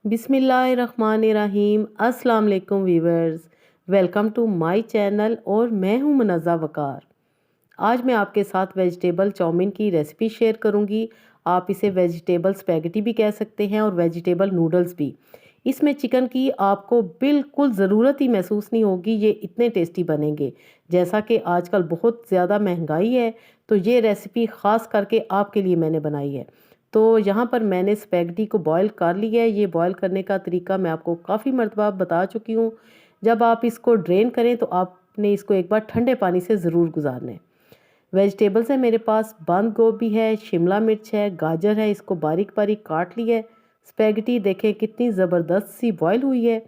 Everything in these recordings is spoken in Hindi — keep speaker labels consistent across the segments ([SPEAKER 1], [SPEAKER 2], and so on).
[SPEAKER 1] बिस्मिल्लाहिर्रहमानिर्रहीम। अस्सलाम वालेकुम viewers, welcome to my channel और मैं हूं मुनज़्ज़ा वकार। आज मैं आपके साथ वेजिटेबल चाउमीन की रेसिपी शेयर करूंगी। आप इसे वेजिटेबल स्पैगेटी भी कह सकते हैं और वेजिटेबल नूडल्स भी। इसमें चिकन की आपको बिल्कुल ज़रूरत ही महसूस नहीं होगी, ये इतने टेस्टी बनेंगे। जैसा कि आजकल बहुत ज़्यादा महंगाई है, तो ये रेसिपी ख़ास करके आपके लिए मैंने बनाई है। तो यहाँ पर मैंने स्पैगेटी को बॉयल कर लिया है। ये बॉयल करने का तरीका मैं आपको काफ़ी मर्तबा बता चुकी हूँ। जब आप इसको ड्रेन करें तो आपने इसको एक बार ठंडे पानी से ज़रूर गुजारना है। वेजिटेबल्स है मेरे पास, बंद गोभी है, शिमला मिर्च है, गाजर है, इसको बारीक बारीक काट लिया है। स्पैगेटी देखें कितनी ज़बरदस्त सी बॉयल हुई है।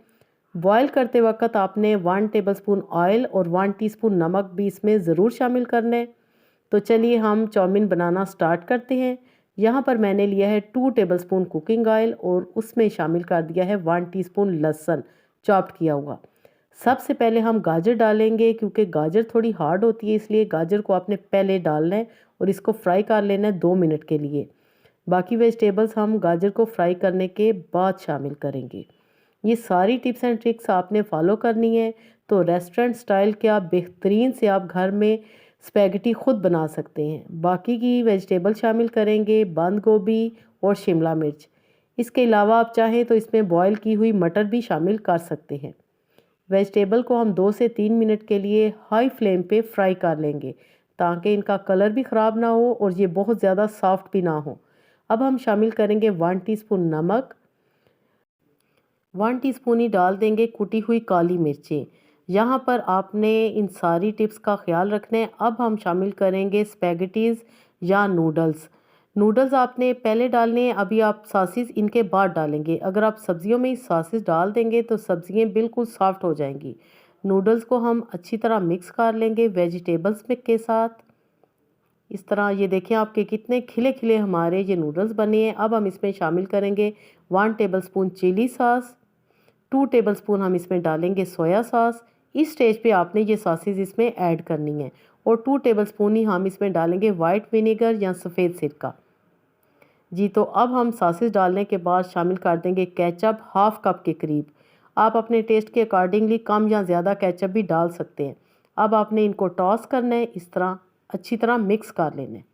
[SPEAKER 1] बॉयल करते वक्त आपने 1 टेबलस्पून ऑयल और 1 टीस्पून नमक भी इसमें ज़रूर शामिल करना है। तो चलिए हम चाउमीन बनाना स्टार्ट करते हैं। यहाँ पर मैंने लिया है 2 टेबलस्पून कुकिंग ऑयल और उसमें शामिल कर दिया है 1 टीस्पून लहसुन चॉप्ड किया हुआ। सबसे पहले हम गाजर डालेंगे, क्योंकि गाजर थोड़ी हार्ड होती है, इसलिए गाजर को आपने पहले डालना है और इसको फ्राई कर लेना है 2 मिनट के लिए। बाकी वेजिटेबल्स हम गाजर को फ्राई करने के बाद शामिल करेंगे। ये सारी टिप्स एंड ट्रिक्स आपने फॉलो करनी है, तो रेस्टोरेंट स्टाइल के आप बेहतरीन से आप घर में स्पैगेटी खुद बना सकते हैं। बाकी की वेजिटेबल शामिल करेंगे, बंद गोभी और शिमला मिर्च। इसके अलावा आप चाहें तो इसमें बॉयल की हुई मटर भी शामिल कर सकते हैं। वेजिटेबल को हम 2 से 3 मिनट के लिए हाई फ्लेम पे फ्राई कर लेंगे, ताकि इनका कलर भी ख़राब ना हो और ये बहुत ज़्यादा सॉफ्ट भी ना हो। अब हम शामिल करेंगे 1 टीस्पून नमक, 1 टीस्पून ही डाल देंगे कुटी हुई काली मिर्चें। यहाँ पर आपने इन सारी टिप्स का ख्याल रखना है। अब हम शामिल करेंगे स्पैगेटीज़ या नूडल्स। नूडल्स आपने पहले डालने हैं, अभी आप सॉसेस इनके बाद डालेंगे। अगर आप सब्जियों में ही सॉसेस डाल देंगे तो सब्जियाँ बिल्कुल सॉफ्ट हो जाएंगी। नूडल्स को हम अच्छी तरह मिक्स कर लेंगे वेजिटेबल्स में के साथ। इस तरह ये देखें आपके कितने खिले खिले हमारे ये नूडल्स बने हैं। अब हम इसमें शामिल करेंगे 1 टेबलस्पून चिली सॉस, 2 टेबलस्पून हम इसमें डालेंगे सोया सॉस। इस स्टेज पे आपने ये सॉसेज इसमें ऐड करनी है और 2 टेबलस्पून ही हम इसमें डालेंगे वाइट विनेगर या सफ़ेद सिरका। जी, तो अब हम सॉसेज डालने के बाद शामिल कर देंगे केचप, हाफ कप के करीब। आप अपने टेस्ट के अकॉर्डिंगली कम या ज़्यादा केचप भी डाल सकते हैं। अब आपने इनको टॉस करना है, इस तरह अच्छी तरह मिक्स कर लेना है।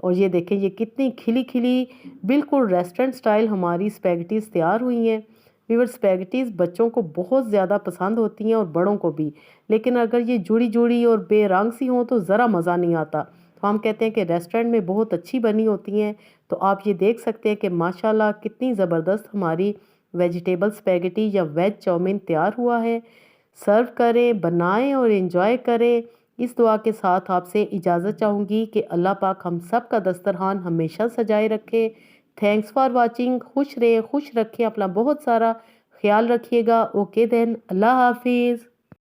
[SPEAKER 1] और ये देखें ये कितनी खिली खिली बिल्कुल रेस्टोरेंट स्टाइल हमारी स्पैगेटीज़ तैयार हुई हैं। वीवर स्पैगेटीज़ बच्चों को बहुत ज़्यादा पसंद होती हैं और बड़ों को भी, लेकिन अगर ये जुड़ी जुड़ी और बेरंग सी हों तो ज़रा मज़ा नहीं आता। तो हम कहते हैं कि रेस्टोरेंट में बहुत अच्छी बनी होती हैं। तो आप ये देख सकते हैं कि माशाल्लाह कितनी ज़बरदस्त हमारी वेजिटेबल स्पैगेटी या वेज चाउमीन तैयार हुआ है। सर्व करें, बनाएं और एंजॉय करें। इस दुआ के साथ आपसे इजाज़त चाहूँगी कि अल्लाह पाक हम सब का दस्तरखान हमेशा सजाए रखे। Thanks for watching. खुश रहें, खुश रखें, अपना बहुत सारा ख्याल रखिएगा। ओके देन, अल्लाह हाफिज़।